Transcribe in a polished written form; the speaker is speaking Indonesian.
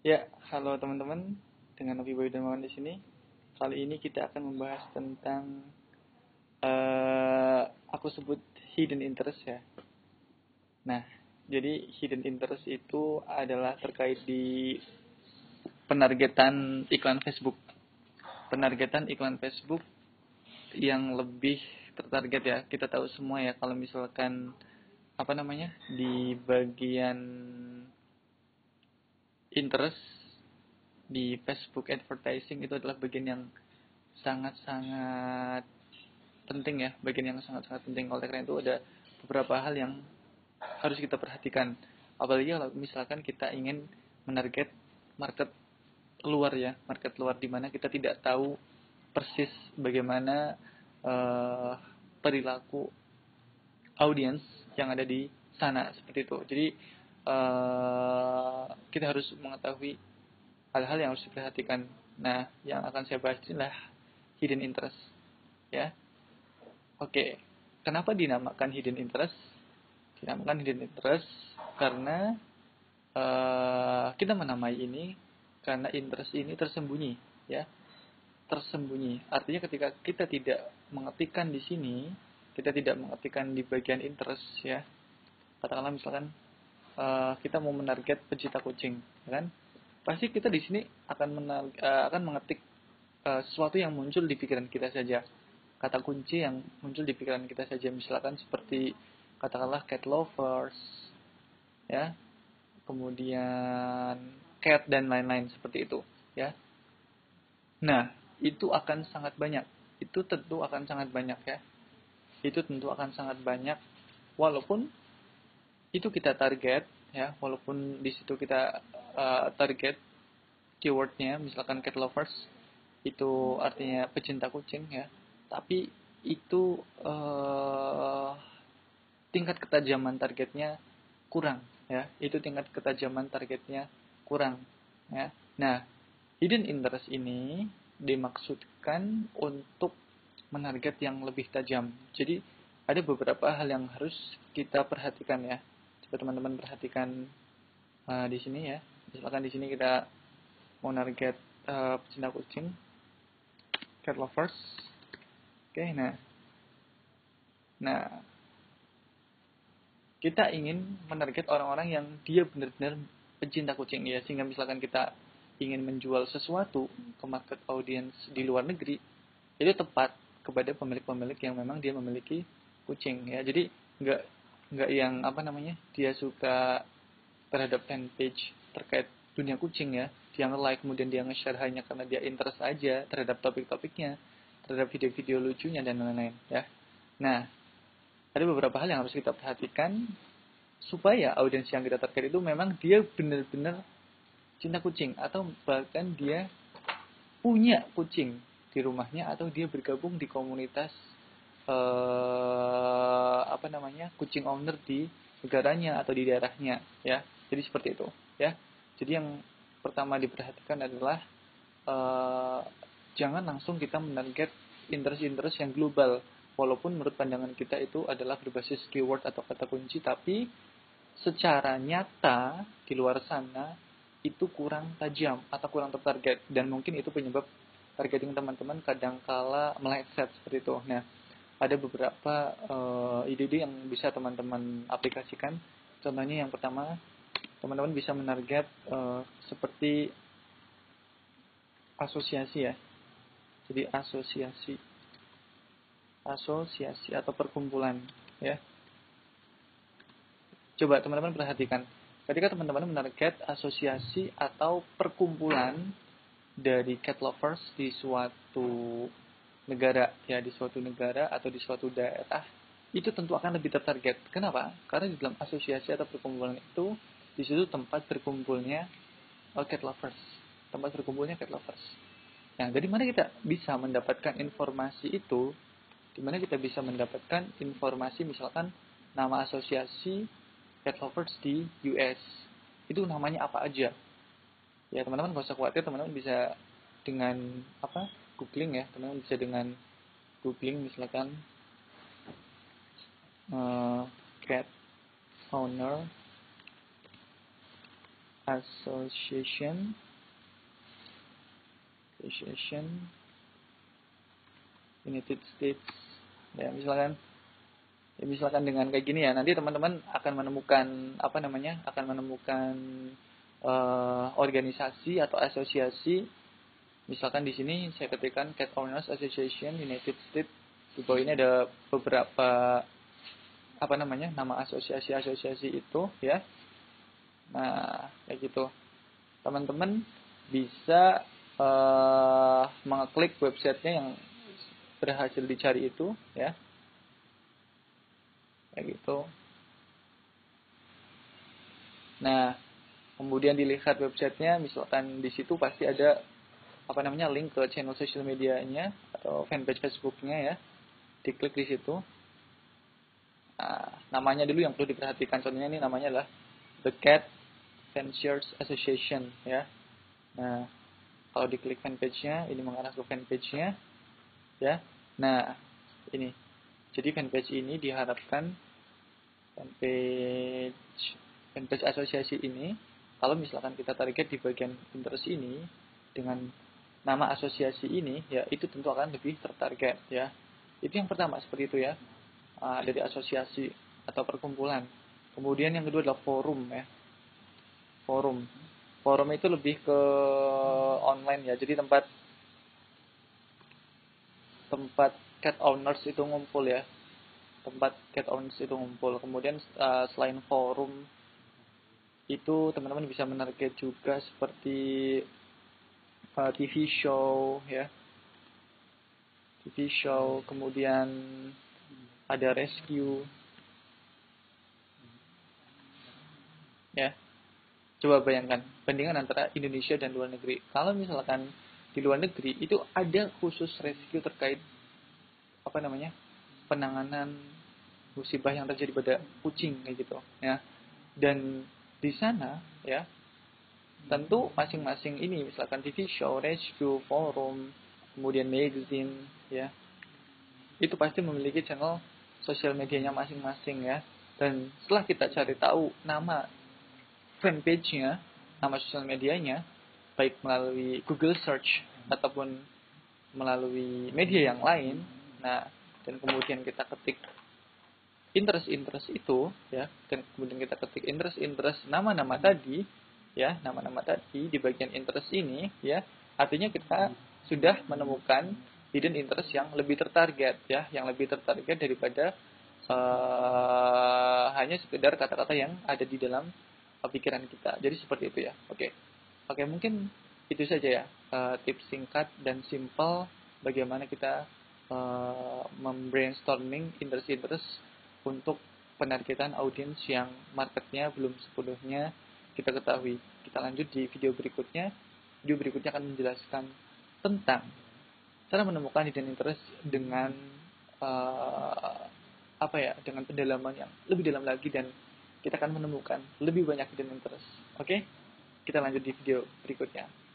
Ya, halo teman-teman. Dengan Novi Boy Darmawan di sini. Kali ini kita akan membahas tentang eh aku sebut hidden interest ya. Nah, jadi hidden interest itu adalah terkait di penargetan iklan Facebook. Penargetan iklan Facebook yang lebih tertarget ya. Kita tahu semua ya kalau misalkan di bagian interest di Facebook advertising itu adalah bagian yang sangat-sangat penting ya, bagian yang sangat-sangat penting. Oleh karena itu ada beberapa hal yang harus kita perhatikan. Apalagi kalau misalkan kita ingin menarget market luar ya, market luar di mana kita tidak tahu persis bagaimana uh, perilaku audiens yang ada di sana seperti itu. Jadi kita harus mengetahui hal-hal yang harus diperhatikan. Nah, yang akan saya bahas inilah hidden interest ya. Oke, kenapa dinamakan hidden interest? Dinamakan hidden interest karena kita menamai ini karena interest ini tersembunyi, ya, tersembunyi. Artinya ketika kita tidak mengetikkan di sini, kita tidak mengetikkan di bagian interest, ya. Katakanlah misalkan kita mau menarget pecinta kucing, ya kan? Pasti kita di sini akan mengetik sesuatu yang muncul di pikiran kita saja, kata kunci yang muncul di pikiran kita saja, misalkan seperti katakanlah cat lovers ya, kemudian cat dan lain-lain seperti itu ya. Nah, itu akan sangat banyak, itu tentu akan sangat banyak ya, itu tentu akan sangat banyak walaupun itu kita target ya, walaupun di situ kita target keywordnya misalkan cat lovers, itu artinya pecinta kucing ya, tapi itu tingkat ketajaman targetnya kurang ya, itu tingkat ketajaman targetnya kurang ya. Nah, hidden interest ini dimaksudkan untuk menarget yang lebih tajam. Jadi ada beberapa hal yang harus kita perhatikan ya. Coba teman-teman perhatikan di sini ya. Misalkan di sini kita mau target pecinta kucing, cat lovers. Oke, nah kita ingin menarget orang-orang yang dia benar-benar pencinta kucing ya, sehingga misalkan kita ingin menjual sesuatu ke market audience di luar negeri, itu tepat kepada pemilik-pemilik yang memang dia memiliki kucing ya. Jadi nggak yang dia suka terhadap fanpage terkait dunia kucing ya, dia nge-like kemudian dia nge-share hanya karena dia interest aja terhadap topik-topiknya, terhadap video-video lucunya dan lain-lain ya. Nah, ada beberapa hal yang harus kita perhatikan supaya audiens yang kita target itu memang dia benar-benar cinta kucing, atau bahkan dia punya kucing di rumahnya, atau dia bergabung di komunitas kucing owner di negaranya atau di daerahnya ya. Jadi seperti itu ya. Jadi yang pertama diperhatikan adalah eh, jangan langsung kita menarget interest yang global, walaupun menurut pandangan kita itu adalah berbasis keyword atau kata kunci, tapi secara nyata di luar sana itu kurang tajam atau kurang tertarget, dan mungkin itu penyebab targeting teman-teman kadangkala meleset seperti itu. Nah, ada beberapa ide-ide yang bisa teman-teman aplikasikan. Contohnya yang pertama, teman-teman bisa menarget seperti asosiasi ya. Jadi asosiasi atau perkumpulan ya. Coba teman-teman perhatikan, ketika teman-teman menarget asosiasi atau perkumpulan dari cat lovers di suatu negara ya, di suatu negara atau di suatu daerah, itu tentu akan lebih tertarget. Kenapa? Karena di dalam asosiasi atau perkumpulan itu, di situ tempat berkumpulnya cat lovers, tempat berkumpulnya cat lovers. Nah, dari mana kita bisa mendapatkan informasi itu? Di mana kita bisa mendapatkan informasi misalkan nama asosiasi cat lovers di US, itu namanya apa aja ya. Teman-teman gak usah khawatir, teman-teman bisa dengan googling ya, teman-teman bisa dengan googling misalkan cat owner association United States. Ya, misalkan dengan kayak gini ya, nanti teman-teman akan menemukan organisasi atau asosiasi. Misalkan di sini saya ketikkan Cat Owners Association United States. Di bawah ini ada beberapa nama asosiasi itu ya. Nah, kayak gitu. Teman-teman bisa mengeklik websitenya yang berhasil dicari itu ya. Kayak gitu. Nah, kemudian dilihat websitenya, misalkan di situ pasti ada link ke channel sosial medianya atau fanpage Facebooknya ya. Diklik di situ. Nah, namanya dulu yang perlu diperhatikan. Contohnya ini namanya adalah The Cat Fanciers Association ya. Nah, kalau diklik fanpage-nya, ini mengarah ke fanpage-nya ya. Nah, ini. Jadi fanpage ini diharapkan fanpage asosiasi ini, kalau misalkan kita target di bagian interest ini dengan nama asosiasi ini, ya itu tentu akan lebih tertarget ya. Itu yang pertama seperti itu ya, dari asosiasi atau perkumpulan. Kemudian yang kedua adalah forum ya. Forum itu lebih ke online ya. Jadi tempat cat owners itu ngumpul ya. Kemudian selain forum itu teman-teman bisa menarget juga seperti TV show ya. Kemudian ada rescue ya. Coba bayangkan bandingan antara Indonesia dan luar negeri. Kalau misalkan di luar negeri itu ada khusus rescue terkait penanganan musibah yang terjadi pada kucing kayak gitu ya. Dan di sana ya tentu masing-masing ini, misalkan TV show, rescue, forum, kemudian magazine ya, itu pasti memiliki channel sosial medianya masing-masing ya. Dan setelah kita cari tahu nama fanpage-nya, nama sosial medianya, baik melalui Google Search ataupun melalui media yang lain, nah, dan kemudian kita ketik interest itu ya, dan kemudian kita ketik interest nama-nama tadi ya, di bagian interest ini ya, artinya kita sudah menemukan hidden interest yang lebih tertarget ya, daripada hanya sekedar kata-kata yang ada di dalam pikiran kita. Jadi seperti itu ya. Oke, mungkin itu saja ya, tips singkat dan simple bagaimana kita membrainstorming interest untuk penargetan audiens yang marketnya belum sepenuhnya kita ketahui. Kita lanjut di video berikutnya. Video berikutnya akan menjelaskan tentang cara menemukan hidden interest dengan dengan pendalaman yang lebih dalam lagi, dan kita akan menemukan lebih banyak hidden interest. Oke? Kita lanjut di video berikutnya.